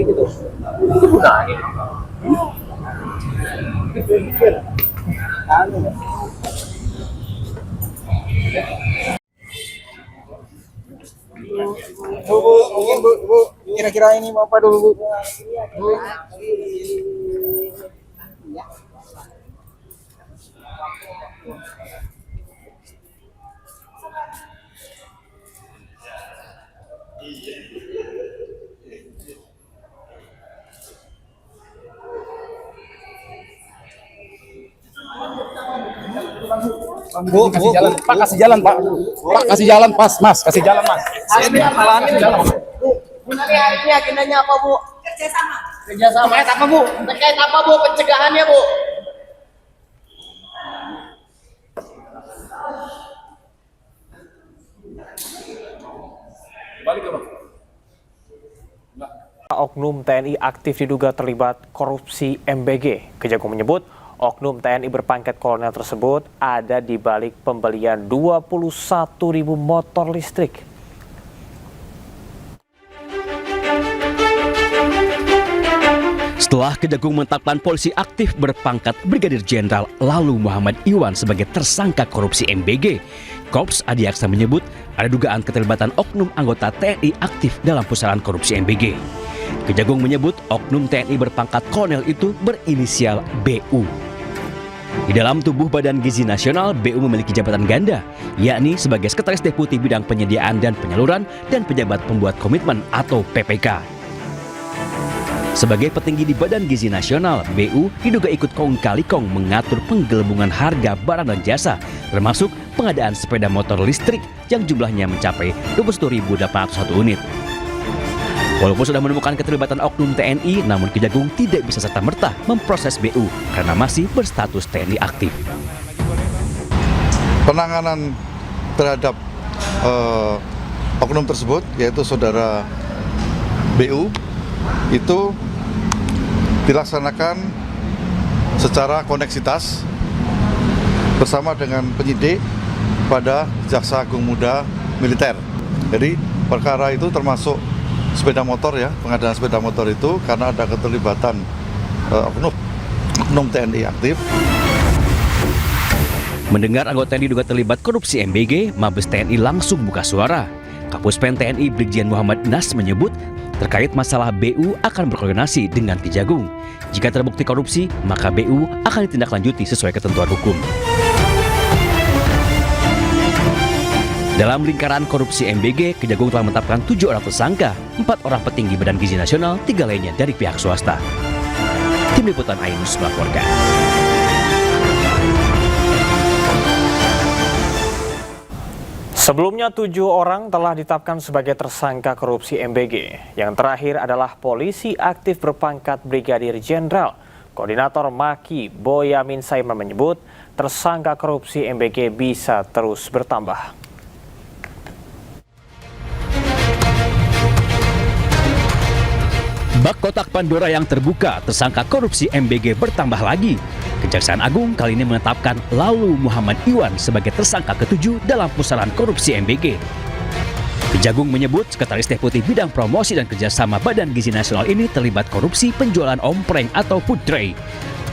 gitu. Itu gunanya. Bu, mungkin bu, kira-kira ini mau apa dulu bu? Bu, kasih jalan, Pak, kasih jalan, Pak. Pak, kasih jalan, Pas, Mas, kasih jalan, Mas. Ini kesalahannya jalan. Bu, hari ini agendanya apa, Bu? Kerjasama. Kerjasama. Terkait apa, Bu? Terkait apa, Bu? Pencegahannya, Bu? Balik ke Bang. Oknum TNI aktif diduga terlibat korupsi MBG. Kejagung menyebut oknum TNI berpangkat kolonel tersebut ada di balik pembelian 21.000 motor listrik. Setelah Kejagung menetapkan polisi aktif berpangkat Brigadir Jenderal Lalu Muhammad Iwan sebagai tersangka korupsi MBG, Korps Adi Aksa menyebut ada dugaan keterlibatan oknum anggota TNI aktif dalam pusaran korupsi MBG. Kejagung menyebut oknum TNI berpangkat kolonel itu berinisial BU. Di dalam tubuh Badan Gizi Nasional, BU memiliki jabatan ganda, yakni sebagai Sekretaris Deputi Bidang Penyediaan dan Penyaluran dan Pejabat Pembuat Komitmen atau PPK. Sebagai petinggi di Badan Gizi Nasional, BU diduga ikut kong-kali kong mengatur penggelembungan harga barang dan jasa, termasuk pengadaan sepeda motor listrik yang jumlahnya mencapai 21.801 unit. Walaupun sudah menemukan keterlibatan oknum TNI, namun Kejagung tidak bisa serta-merta memproses BU karena masih berstatus TNI aktif. Penanganan terhadap oknum tersebut, yaitu saudara BU, itu dilaksanakan secara koneksitas bersama dengan penyidik pada Jaksa Agung Muda Militer. Jadi perkara itu termasuk sepeda motor ya, pengadaan sepeda motor itu karena ada keterlibatan oknum TNI aktif. Mendengar anggota yang diduga terlibat korupsi MBG, Mabes TNI langsung buka suara. Kapuspen TNI Brigjen Muhammad Nas menyebut terkait masalah BU akan berkoordinasi dengan Kejagung. Jika terbukti korupsi, maka BU akan ditindaklanjuti sesuai ketentuan hukum. Dalam lingkaran korupsi MBG, Kejagung telah menetapkan 7 orang tersangka, 4 orang petinggi Badan Gizi Nasional, 3 lainnya dari pihak swasta. Tim Liputan Ainus melaporkan. Sebelumnya 7 orang telah ditetapkan sebagai tersangka korupsi MBG. Yang terakhir adalah polisi aktif berpangkat Brigadir Jenderal. Koordinator Maki Boyamin Saiman menyebut tersangka korupsi MBG bisa terus bertambah. Bak kotak Pandora yang terbuka, tersangka korupsi MBG bertambah lagi. Kejaksaan Agung kali ini menetapkan Lalu Muhammad Iwan sebagai tersangka ke-7 dalam pusaran korupsi MBG. Kejagung menyebut Sekretaris Deputi Bidang Promosi dan Kerjasama Badan Gizi Nasional ini terlibat korupsi penjualan ompreng atau food tray.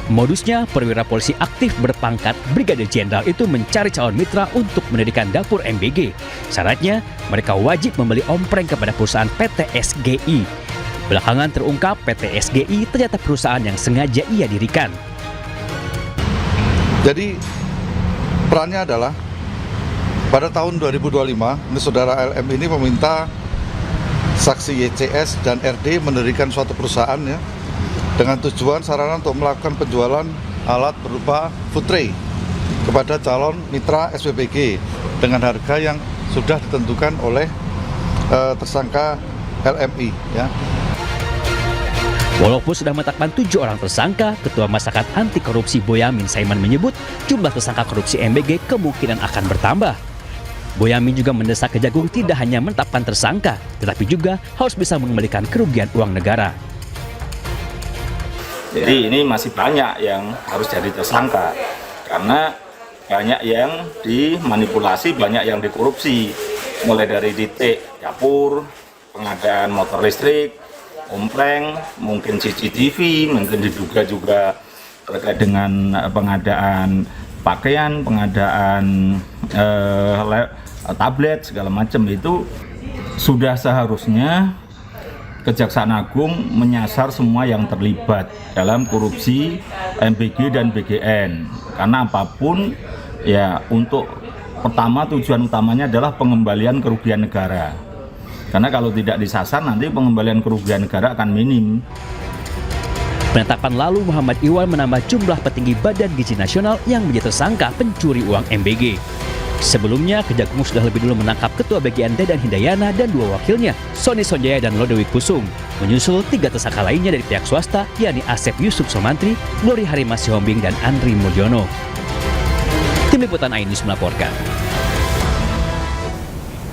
Modusnya, perwira polisi aktif berpangkat Brigadir Jenderal itu mencari calon mitra untuk mendirikan dapur MBG. Syaratnya, mereka wajib membeli ompreng kepada perusahaan PT SGI. Belakangan terungkap PT SGI ternyata perusahaan yang sengaja ia dirikan. Jadi perannya adalah pada tahun 2025, ini saudara LM ini meminta saksi YCS dan RD mendirikan suatu perusahaan ya, dengan tujuan sarana untuk melakukan penjualan alat berupa food tray kepada calon mitra SPBG dengan harga yang sudah ditentukan oleh tersangka LMI ya. Walaupun sudah menetapkan 7 orang tersangka, Ketua Masyarakat Anti Korupsi Boyamin Saiman menyebut jumlah tersangka korupsi MBG kemungkinan akan bertambah. Boyamin juga mendesak Kejagung tidak hanya menetapkan tersangka, tetapi juga harus bisa mengembalikan kerugian uang negara. Jadi ini masih banyak yang harus jadi tersangka, karena banyak yang dimanipulasi, banyak yang dikorupsi, mulai dari titik dapur, pengadaan motor listrik, ompleng, mungkin CCTV, mungkin diduga juga terkait dengan pengadaan pakaian, pengadaan tablet segala macam. Itu sudah seharusnya Kejaksaan Agung menyasar semua yang terlibat dalam korupsi MBG dan BGN. Karena apapun ya, untuk pertama tujuan utamanya adalah pengembalian kerugian negara. Karena kalau tidak disasar nanti pengembalian kerugian negara akan minim. Penetapan lalu Muhammad Iwan menambah jumlah petinggi Badan Gizi Nasional yang menjadi tersangka pencuri uang MBG. Sebelumnya, Kejagung sudah lebih dulu menangkap Ketua BGN Dedan Hindayana dan 2 wakilnya, Sony Sonjaya dan Lodewijk Kusum. Menyusul 3 tersangka lainnya dari pihak swasta, yakni Asep Yusuf Somantri, Glory Harima Sihombing, dan Andri Mulyono. Tim Liputan iNews melaporkan.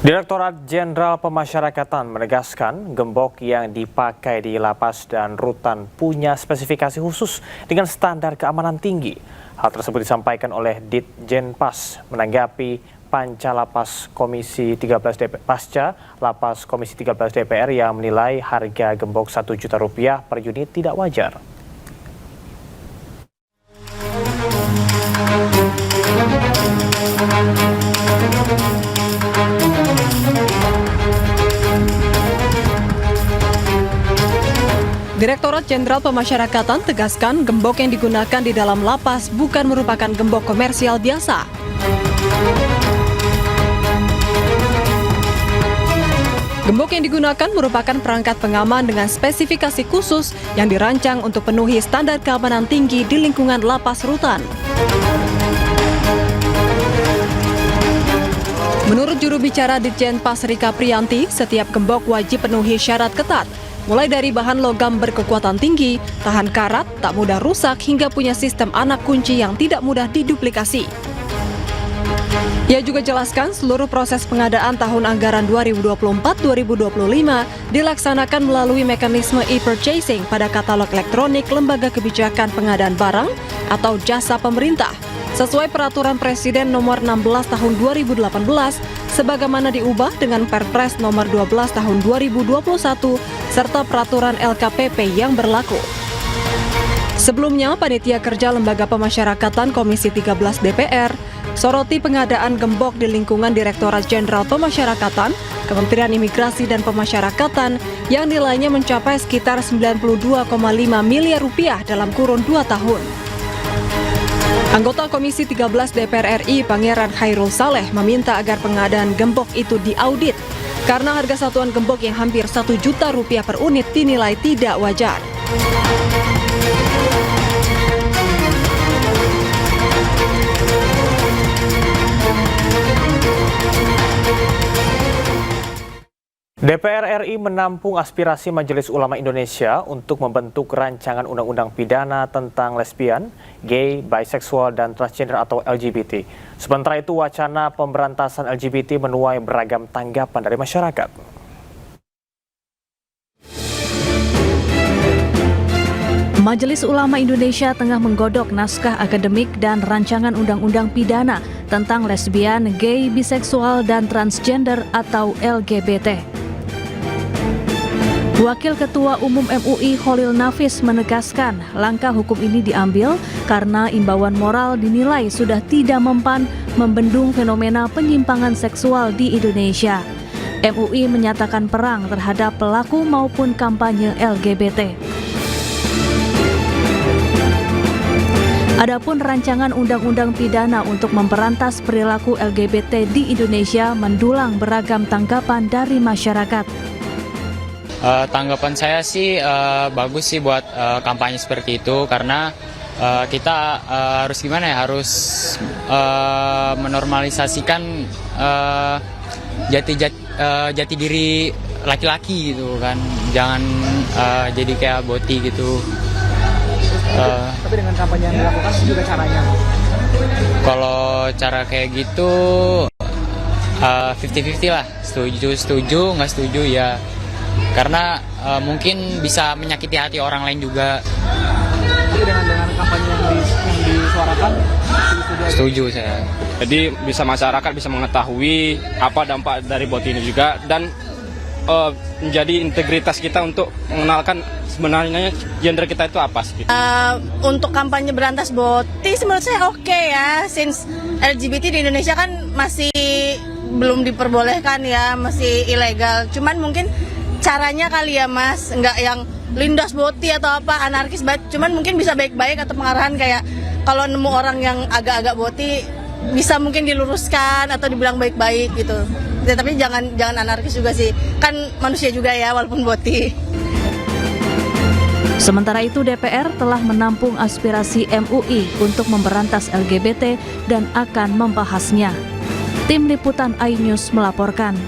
Direktorat Jenderal Pemasyarakatan menegaskan gembok yang dipakai di lapas dan rutan punya spesifikasi khusus dengan standar keamanan tinggi. Hal tersebut disampaikan oleh Ditjenpas menanggapi Panca Lapas Komisi 13 DPR, Pasca Lapas Komisi 13 DPR yang menilai harga gembok Rp1 juta per unit tidak wajar. Direktorat Jenderal Pemasyarakatan tegaskan gembok yang digunakan di dalam lapas bukan merupakan gembok komersial biasa. Gembok yang digunakan merupakan perangkat pengaman dengan spesifikasi khusus yang dirancang untuk penuhi standar keamanan tinggi di lingkungan lapas rutan. Menurut juru bicara Ditjenpas Rika Priyanti, setiap gembok wajib penuhi syarat ketat, mulai dari bahan logam berkekuatan tinggi, tahan karat, tak mudah rusak, hingga punya sistem anak kunci yang tidak mudah diduplikasi. Ia juga jelaskan seluruh proses pengadaan tahun anggaran 2024-2025 dilaksanakan melalui mekanisme e-purchasing pada katalog elektronik Lembaga Kebijakan Pengadaan Barang atau Jasa Pemerintah, sesuai Peraturan Presiden Nomor 16 Tahun 2018 sebagaimana diubah dengan Perpres Nomor 12 Tahun 2021 serta Peraturan LKPP yang berlaku. Sebelumnya, Panitia Kerja Lembaga Pemasyarakatan Komisi 13 DPR soroti pengadaan gembok di lingkungan Direktorat Jenderal Pemasyarakatan, Kementerian Imigrasi dan Pemasyarakatan yang nilainya mencapai sekitar Rp92,5 miliar dalam kurun 2 tahun. Anggota Komisi 13 DPR RI Pangeran Khairul Saleh meminta agar pengadaan gembok itu diaudit karena harga satuan gembok yang hampir Rp1 juta per unit dinilai tidak wajar. DPR RI menampung aspirasi Majelis Ulama Indonesia untuk membentuk rancangan undang-undang pidana tentang lesbian, gay, biseksual, dan transgender atau LGBT. Sementara itu, wacana pemberantasan LGBT menuai beragam tanggapan dari masyarakat. Majelis Ulama Indonesia tengah menggodok naskah akademik dan rancangan undang-undang pidana tentang lesbian, gay, biseksual, dan transgender atau LGBT. Wakil Ketua Umum MUI Kholil Nafis menegaskan langkah hukum ini diambil karena imbauan moral dinilai sudah tidak mempan membendung fenomena penyimpangan seksual di Indonesia. MUI menyatakan perang terhadap pelaku maupun kampanye LGBT. Adapun rancangan undang-undang pidana untuk memberantas perilaku LGBT di Indonesia mendulang beragam tanggapan dari masyarakat. Tanggapan saya sih bagus sih buat kampanye seperti itu karena kita harus gimana ya, harus menormalisasikan jati diri laki-laki gitu kan, jangan jadi kayak boti gitu. Tapi dengan kampanye yang dilakukan juga caranya? Kalau cara kayak gitu 50-50 lah, setuju nggak setuju ya. Karena mungkin bisa menyakiti hati orang lain juga. Jadi dengan kampanye yang disuarakan, setuju saya. Jadi bisa masyarakat bisa mengetahui apa dampak dari bot ini juga, dan menjadi integritas kita untuk mengenalkan sebenarnya gender kita itu apa sih. Untuk kampanye berantas boti menurut saya oke ya, since LGBT di Indonesia kan masih belum diperbolehkan ya, masih ilegal. Cuman mungkin caranya kali ya Mas, nggak yang lindas boti atau apa anarkis banget. Cuman mungkin bisa baik-baik atau pengarahan kayak kalau nemu orang yang agak-agak boti bisa mungkin diluruskan atau dibilang baik-baik gitu. Ya, tapi jangan anarkis juga sih, kan manusia juga ya walaupun boti. Sementara itu DPR telah menampung aspirasi MUI untuk memberantas LGBT dan akan membahasnya. Tim Liputan iNews melaporkan.